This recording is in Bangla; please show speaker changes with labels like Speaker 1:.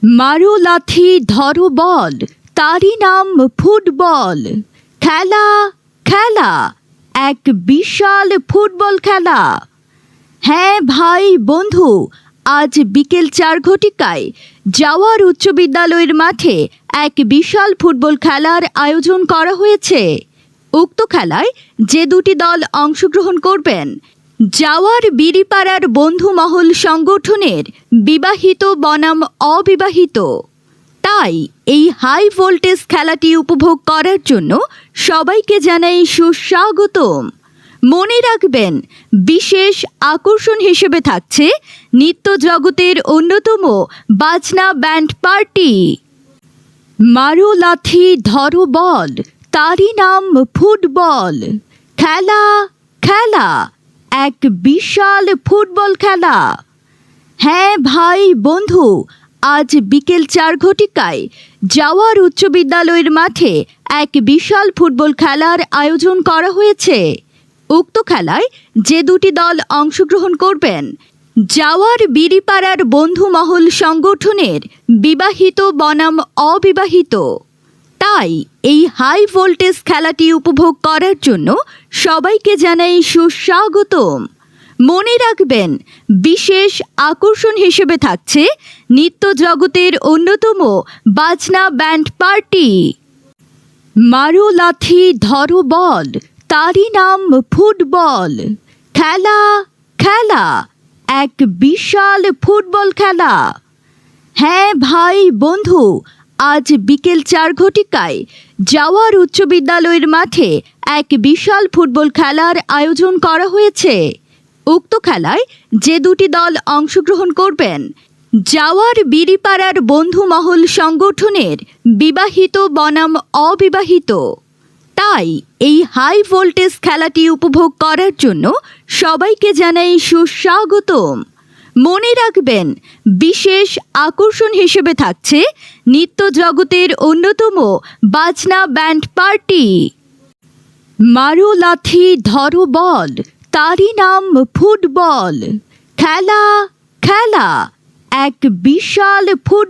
Speaker 1: মারো লাথি ধরো বল, তারই নাম ফুটবল। খেলা খেলা, এক বিশাল ফুটবল খেলা। হ্যাঁ ভাই বন্ধু, আজ বিকেল 4 ঘটিকায় জাওয়ার উচ্চ বিদ্যালয়ের মাঠে এক বিশাল ফুটবল খেলার আয়োজন করা হয়েছে। উক্ত খেলায় যে দুটি দল অংশগ্রহণ করবেন, জাওয়ার বিড়িপাড়ার বন্ধু মহল সংগঠনের বিবাহিত বনাম অবিবাহিত। তাই এই হাই ভোল্টেজ খেলাটি উপভোগ করার জন্য সবাইকে জানাই সুস্বাগতম। মনে রাখবেন, বিশেষ আকর্ষণ হিসেবে থাকছে নৃত্য জগতের অন্যতম বাজনা ব্যান্ড পার্টি। মারো লাথি ধরো বল, তারই নাম ফুটবল। খেলা খেলা, এক বিশাল ফুটবল খেলা। হ্যাঁ ভাই বন্ধু, আজ বিকেল 4 ঘটিকায় জাওয়ার উচ্চ বিদ্যালয়ের মাঠে এক বিশাল ফুটবল খেলার আয়োজন করা হয়েছে। উক্ত খেলায় যে দুটি দল অংশগ্রহণ করবেন, জাওয়ার বিড়িপাড়ার বন্ধু মহল সংগঠনের বিবাহিত বনাম অবিবাহিত। তাই এই হাই ভোল্টেজ খেলাটি উপভোগ করার জন্য সবাইকে জানাই সুস্বাগতম। মনে রাখবেন, বিশেষ আকর্ষণ হিসেবে থাকছে নৃত্য জগতের অন্যতম বাজনা ব্যান্ড পার্টি। মারো লাথি ধরো বল, তারই নাম ফুটবল। খেলা খেলা, এক বিশাল ফুটবল খেলা। হ্যাঁ ভাই বন্ধু, আজ বিকেল 4 ঘটিকায় জাওয়ার উচ্চ বিদ্যালয়ের মাঠে এক বিশাল ফুটবল খেলার আয়োজন করা হয়েছে। উক্ত খেলায় যে দুটি দল অংশগ্রহণ করবেন, জাওয়ার বিড়িপাড়ার বন্ধু মহল সংগঠনের বিবাহিত বনাম অবিবাহিত। তাই এই হাই ভোল্টেজ খেলাটি উপভোগ করার জন্য সবাইকে জানাই সুস্বাগতম। মনে রাখবেন, বিশেষ আকর্ষণ হিসেবে থাকছে নৃত্য জগতের অন্যতম বাজনা ব্যান্ড পার্টি। মারো লাথি ধরো বল, তারই নাম ফুটবল। খেলা খেলা, এক বিশাল ফুটবল।